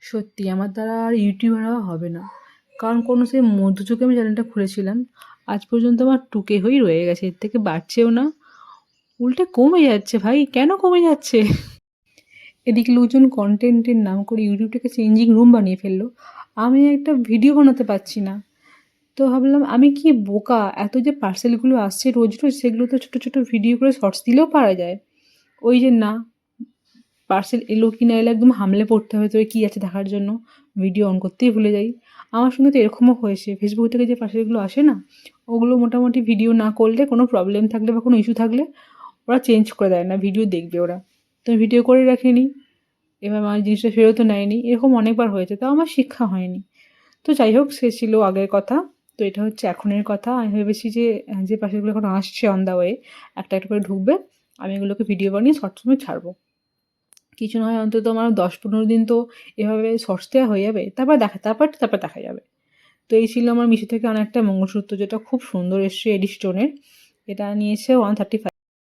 সত্যি আমার দ্বারা আর ইউটিউবার হওয়া হবে না। কারণ কোনো সেই মধ্যযুগে আমি চ্যানেলটা খুলেছিলাম। আজ পর্যন্ত আমার 2K হয়েই রয়ে গেছে। এর থেকে বাড়ছেও না। উল্টে কমে যাচ্ছে ভাই। কেন কমে যাচ্ছে? এদিকে লোকজন কনটেন্টের নাম করে ইউটিউবটাকে চেঞ্জিং রুম বানিয়ে ফেললো। আমি একটা ভিডিও বানাতে পারছি না। তো ভাবলাম আমি কি বোকা! এত যে পার্সেলগুলো আসছে রোজ, রোজ সেগুলো তো ছোট, ছোট ভিডিও করে শর্টস দিলেও পারা যায়। ওই যে না, পার্সেল এলো কি না এলো একদম হামলে পড়তে হবে তবে কী আছে দেখার জন্য। ভিডিও অন করতেই ভুলে যাই। আমার সঙ্গে তো এরকমও হয়েছে। ফেসবুক থেকে যে পার্সেলগুলো আসে না, ওগুলো মোটামুটি ভিডিও না করলে কোনো প্রবলেম থাকলে বা কোনো ইস্যু থাকলে ওরা চেঞ্জ করে দেয় না, ভিডিও দেখবে ওরা। তো আমি ভিডিও করে রাখিনি। এবার আমার জিনিসটা ফেরতও নেয়নি। এরকম অনেকবার হয়েছে। তাও আমার শিক্ষা হয়নি। তো যাই হোক সে ছিল আগের কথা। তো এটা হচ্ছে এখনের কথা। আমি ভেবেছি যে যে পার্সেলগুলো এখন আসছে অন দ্য ওয়ে, একটা, একটা করে ঢুকবে। আমি এগুলোকে ভিডিও বানিয়ে শর্ট ফর্মে ছাড়বো। কিছু নয় অন্তত আমার 10-15 দিন তো এভাবে শর্টস দেওয়া হয়ে যাবে। তারপর দেখা যাবে। তো এই ছিল আমার মিশো থেকে আনা একটা মঙ্গলসূত্র যেটা খুব সুন্দর এসছে এডি স্টোনের। এটা নিয়েছে 135